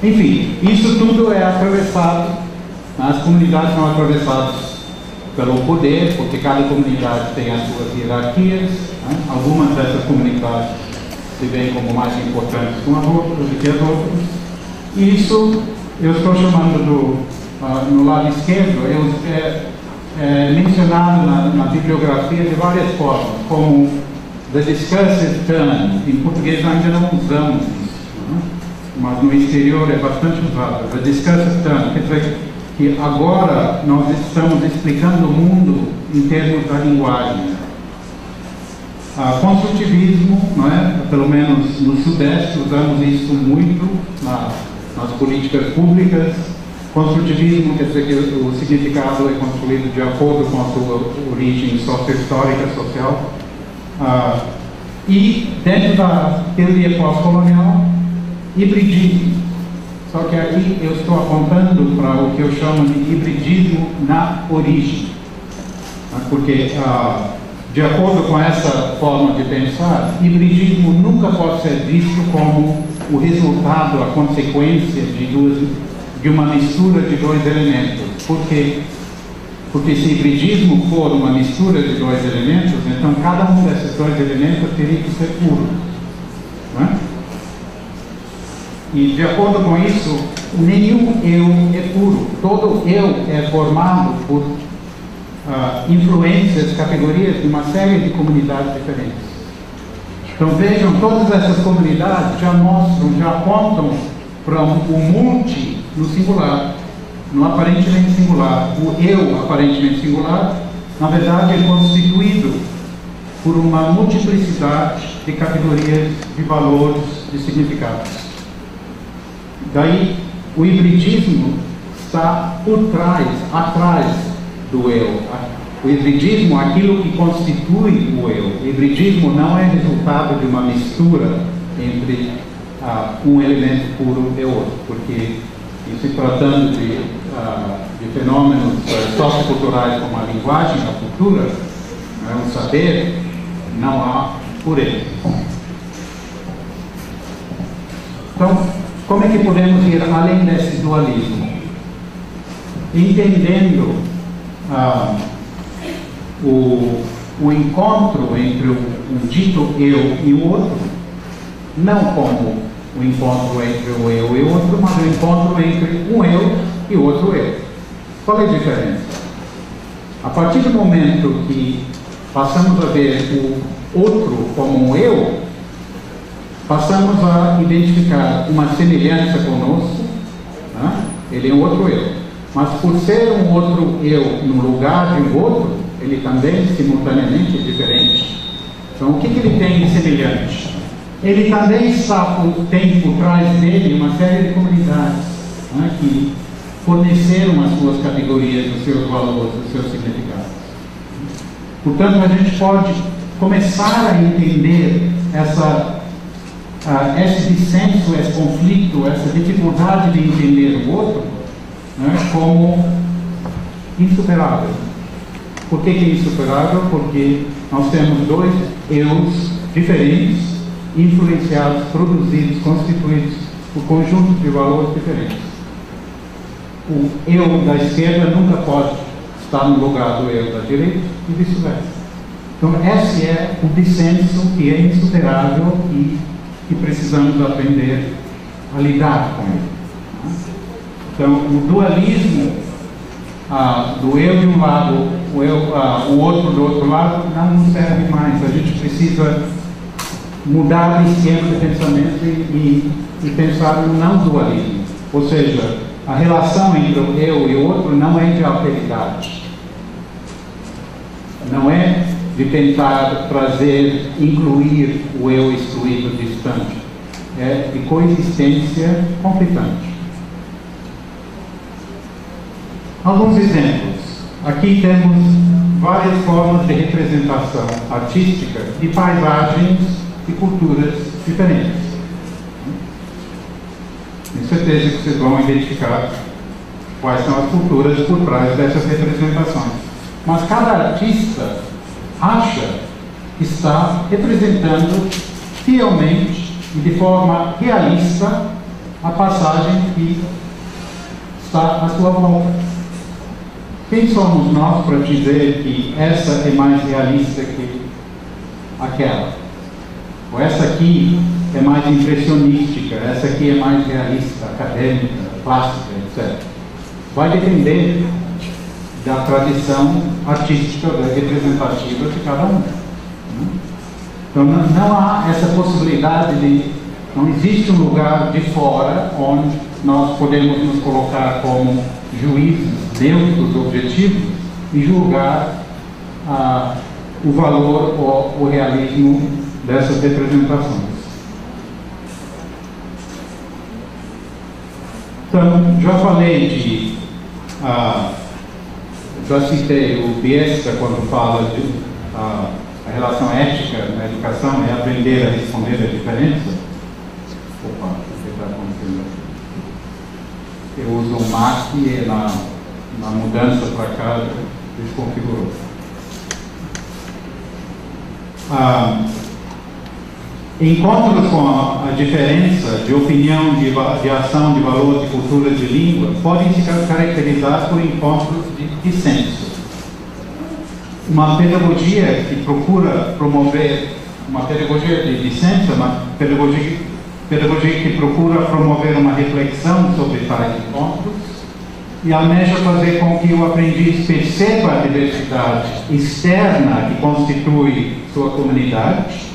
Enfim, isso tudo é atravessado, as comunidades são atravessadas pelo poder, porque cada comunidade tem as suas hierarquias, né? Algumas dessas comunidades se veem como mais importantes do que as outras. E isso eu estou chamando no lado esquerdo, é mencionado na bibliografia de várias formas, como the discursive turn. Em português ainda não usamos isso, né? Mas no exterior é bastante usado. The discursive turn, quer dizer que agora nós estamos explicando o mundo em termos da linguagem. Construtivismo, não é? Pelo menos no Sudeste usamos isso muito nas políticas públicas. Construtivismo quer dizer que o significado é construído de acordo com a sua origem sociohistórica, social. E dentro da teoria pós-colonial, hibridismo. Só que aqui eu estou apontando para o que eu chamo de hibridismo na origem. Porque, de acordo com essa forma de pensar, hibridismo nunca pode ser visto como o resultado, a consequência de uma mistura de dois elementos. Por quê? Porque se hibridismo for uma mistura de dois elementos, então cada um desses dois elementos teria que ser puro. Não é? E de acordo com isso, nenhum eu é puro. Todo eu é formado por influências, categorias de uma série de comunidades diferentes. Então vejam, todas essas comunidades já mostram, já apontam para o multi no singular, no aparentemente singular. O eu aparentemente singular, na verdade, é constituído por uma multiplicidade de categorias, de valores, de significados. Daí, o hibridismo está por trás, atrás do eu. O hibridismo é aquilo que constitui o eu. O hibridismo não é resultado de uma mistura entre um elemento puro e outro, porque, em se tratando de fenômenos socioculturais como a linguagem, a cultura, o saber, não há pureza. Então, como é que podemos ir além desse dualismo? Entendendo o encontro entre um dito eu e o outro, não como o encontro entre o eu e o outro, mas o encontro entre um eu e outro eu. Qual é a diferença? A partir do momento que passamos a ver o outro como um eu, passamos a identificar uma semelhança conosco, né? Ele é um outro eu. Mas por ser um outro eu no lugar de um outro, ele também simultaneamente é diferente. Então o que ele tem de semelhante? Ele também tem por trás dele uma série de comunidades, né, que forneceram as suas categorias, os seus valores, os seus significados. Portanto, a gente pode começar a entender esse dissenso, esse conflito, essa dificuldade de entender o outro, né, como insuperável. Por que é insuperável? Porque nós temos dois eus diferentes, influenciados, produzidos, constituídos por conjuntos de valores diferentes. O eu da esquerda nunca pode estar no lugar do eu da direita e vice-versa. Então esse é o dissenso que é insuperável e que precisamos aprender a lidar com ele. Então o dualismo do eu de um lado, o outro do outro lado, não nos serve mais. A gente precisa mudar o esquema de pensamento e pensar no não dualismo. Ou seja, a relação entre o eu e o outro não é de alteridade. Não é de tentar incluir o eu excluído distante. É de coexistência conflitante. Alguns exemplos. Aqui temos várias formas de representação artística de paisagens e culturas diferentes. Tenho certeza que vocês vão identificar quais são as culturas por trás dessas representações. Mas cada artista acha que está representando fielmente e de forma realista a passagem que está à sua volta. Quem somos nós para dizer que essa é mais realista que aquela? Ou essa aqui é mais impressionística, essa aqui é mais realista, acadêmica, clássica, etc. Vai depender da tradição artística representativa de cada um. Então não há essa possibilidade não existe um lugar de fora onde nós podemos nos colocar como juízes neutros, objetivos, e julgar o valor ou o realismo dessas representações. Então, já falei já citei o Biesca quando fala de a relação ética na educação é aprender a responder à diferença. Opa, o que está acontecendo aqui? Eu uso o Mac e na mudança para cá desconfigurou. Encontros com a diferença de opinião, de ação, de valor, de cultura, de língua podem se caracterizar por encontros de dissenso. Uma pedagogia que procura promover, uma pedagogia de dissenso, uma pedagogia que procura promover uma reflexão sobre tais encontros e almeja fazer com que o aprendiz perceba a diversidade externa que constitui sua comunidade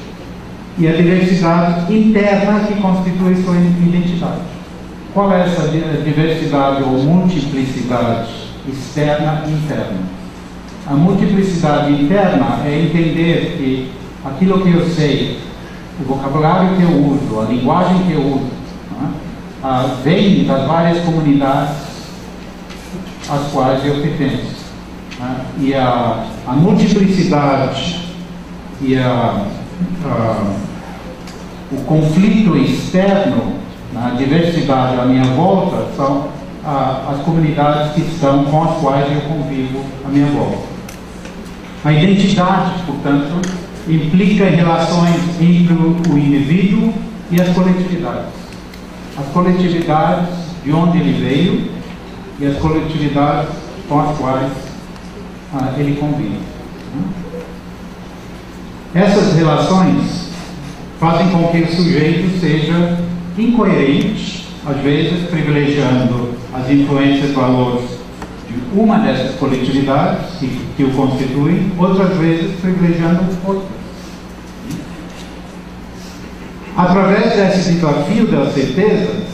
e a diversidade interna que constitui sua identidade. Qual é essa diversidade ou multiplicidade externa e interna? A multiplicidade interna é entender que aquilo que eu sei, o vocabulário que eu uso, a linguagem que eu uso, vem das várias comunidades às quais eu pertenço. E a multiplicidade e o conflito externo, a diversidade à minha volta, são as comunidades que estão com as quais eu convivo à minha volta. A identidade, portanto, implica relações entre o indivíduo e as coletividades. As coletividades de onde ele veio e as coletividades com as quais ele convive. Essas relações fazem com que o sujeito seja incoerente, às vezes privilegiando as influências e valores de uma dessas coletividades que o constituem, outras vezes privilegiando outras. Através desse desafio das certezas,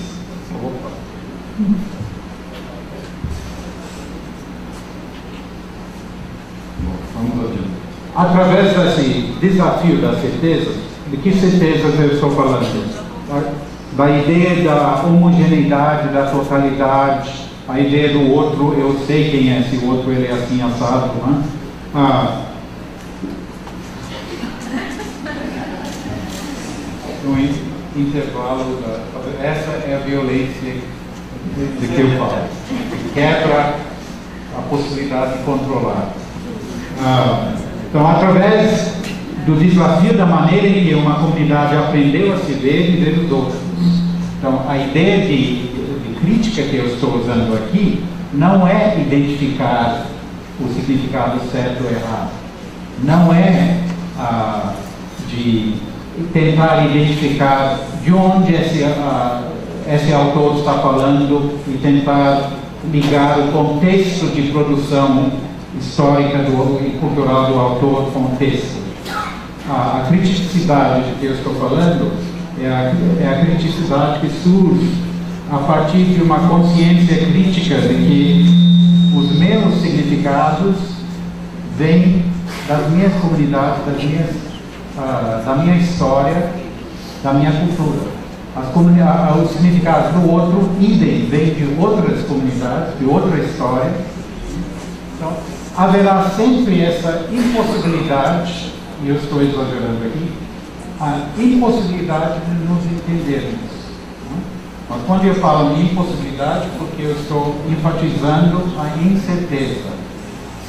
vamos adiante. Através desse desafio das certezas, de que certezas eu estou falando? Da ideia da homogeneidade, da totalidade, a ideia do outro, eu sei quem é esse outro, ele é assim assado, né? Um intervalo, essa é a violência de que eu falo, que quebra a possibilidade de controlar. Então, através do desafio da maneira em que uma comunidade aprendeu a se ver e ver os outros. Então, a ideia de crítica que eu estou usando aqui não é identificar o significado certo ou errado. Não é de tentar identificar de onde esse autor está falando e tentar ligar o contexto de produção histórica e cultural do autor com o texto. A criticidade de que eu estou falando é a criticidade que surge a partir de uma consciência crítica de que os meus significados vêm das minhas comunidades, da minha história, da minha cultura. Os significados do outro, idem, vêm de outras comunidades, de outra história. Então, haverá sempre essa impossibilidade, e eu estou exagerando aqui, a impossibilidade de nos entendermos. Mas quando eu falo em impossibilidade, porque eu estou enfatizando a incerteza.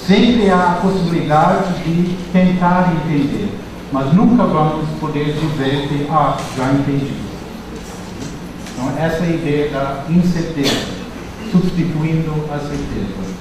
Sempre há a possibilidade de tentar entender, mas nunca vamos poder dizer que, já entendi. Então, essa é a ideia da incerteza, substituindo a certeza.